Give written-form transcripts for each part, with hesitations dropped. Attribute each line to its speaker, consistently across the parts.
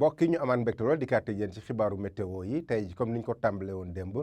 Speaker 1: mbokk yi ñu amaan mbégte lool di kàtte yéen ci xibaaru météo yi tey comme niñ ko tàmbale woon démb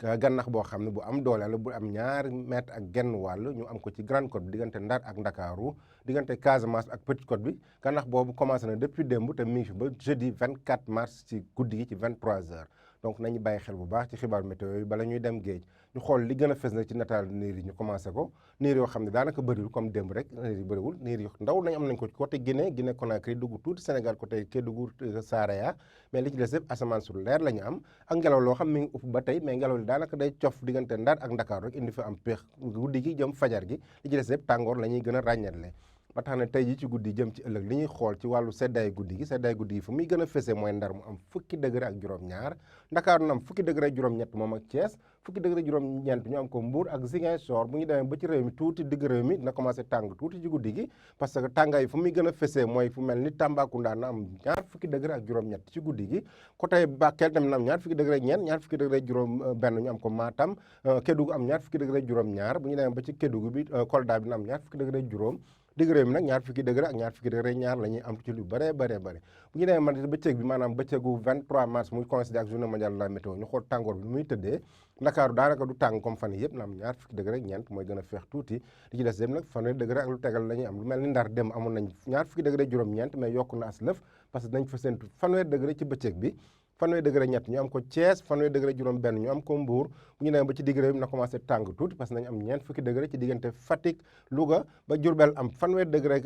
Speaker 1: gànnax boo xam ne bu am doole la bu am 2,5 ak genn wàll ñu am ko ci Grande Côte bi diggante Ndar ak Ndakaaru diggante Casamance ak Petite Côte bi gànnax boobu commencé na depuis démb te mi ngi fi ba jeudi 24 mars ci guddi gi ci 23h donc nañu bàyyi xel bu baax ci xibaaru météo yi bala ñuy dem géej ñu xool li gën a fës nag ci nataal niir yi ñu commencé ko niir yoo xam ne daanaka bëriwul comme démb rek niir yi bëriwul niir yu ndaw nañ am nañ ko ci côté Guinée Conakry dugg tuuti Sénégal côté Kédougou Saraya mais li ci des yëpp asamaan su leer la ñu am ak ngelaw loo xam mi ngi upp ba tey mais ngelaw li daanaka day cof diggante Ndar ak Ndakaar rek indi fa am péex guddi gi jëm fajar gi li ci des yëpp tàngoor la ñuy gën a ràññatle ba tax na tey ji ci guddi jëm ci ëllëg li ñuy xool ci wàllu seddaay guddi gi fu muy gën a fese mooy Ndar mu am fukki degré ak juróom-ñaar Ndakaaru na am fukki degré ak juróom-ñett moom ak Thiès fukki degré juróom-ñeent ñu am ko Mbour ak Ziguinchor bu ñu demee ba ci réew mi tuuti digg réew mi dina commencé tàng tuuti ci guddi gi parce que tàngaay fu muy gën a fese mooy fu mel ni Tambacounda na am ñaar fukki degré ak juróom-ñett ci guddi gi côté Bakel tamit na am ñaar fukki degré ak ñeent ñaar fukki degré ak juróom benn ñu am ko Matam Kédougou am ñaar fukki degré ak juróom-ñaar bu ñu demee ba ci Kédougou bi Kolda bi na am ñaar fukki degré ak juróom digg réew mi nag ñaar fukki degré ak ñaar fukki degré ñaar la ñuy am ci lu bëree bu ñu demee man bëccëg bi maanaam bëccëgu 23 mars muy coïncide ak journée mondiale de la météo ñu xool tàngoor bi muy tëddee Ndakaaru daanaka du tàng comme fan yëpp na am ñaar fukki degré ak ñeent mooy gën a feex tuuti li ci des yëpp nag fanweeri degré ak lu tegal la ñuy am lu mel ni Ndar dem amoon nañ ñaar fukki degré juróom-ñeent mais yokku na as lëf parce que dañ fa séntu fanweeri degré ci bëccëg bi fanweeri degré ñett ñu am ko Thiès fanweeri degré juróom benn ñu am ko Mbour bu ñu demee ba ci digg réew mi na commencé tàng tuuti parce que nañ am ñeent fukki degré ci diggante Fatick Louga ba Diourbel am fanweeri degré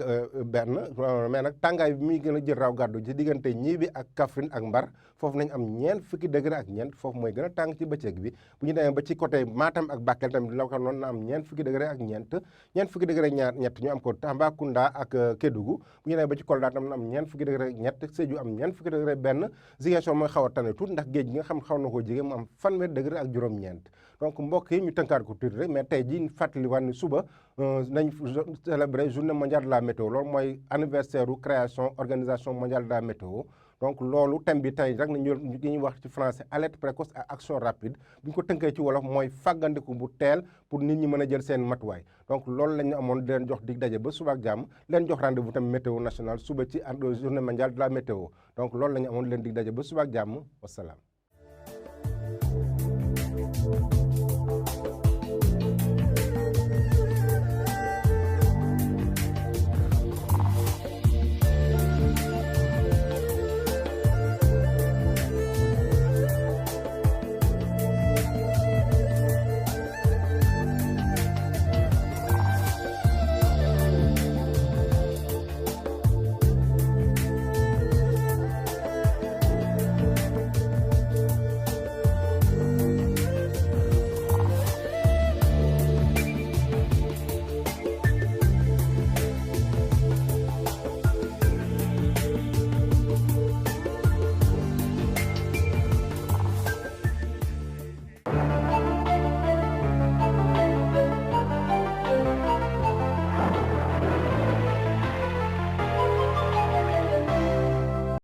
Speaker 1: benn mais nag tàngaay bi muy gën a jël raw gàddu ci diggante Ñibi ak Kaffrine ak Mbar foofu nañ am ñeent fukki degré ak ñeent foofu mooy gën a tàng ci bëccëg bi bu ñu demee ba ci côté Matam ak Bakel tamit dina ko noonu na am ñeent fukki degré ak ñeent fukki degré ak ñett ñu am ko Tambacounda ak Kédougou bu ñu demee ba ci Kolda tam na am ñeent fukki degré ak ñett Sédhiou am ñeent fukki degré benn Ziguinchor mooy xaw a tane tuuti ndax géej gi nga xam xaw na koo jege mu am fanweeri degré ak juróom-ñeent donc mbokk yi ñu tënkaat ko tuuti rek mais tey ji fàttali waat ni suba nañ célébrer journée mondiale de la météo loolu mooy anniversaire u création organisation mondiale de la météo donc loolu thème bi tey rek nañu ñuy wax ci français alerte précoce et action rapide bu ñu ko tënkee ci wolof mooy fàggandiku bu teel pour nit ñi mën a jël seen matuwaay donc loolu la ñu amoon di leen jox dig daje ba suba ak jàmm leen jox rendez-vous tamit météo national suba ci journée mondiale de la météo donc loolu la ñu amoon leen dig daje ba suba ak jàmm wasalaam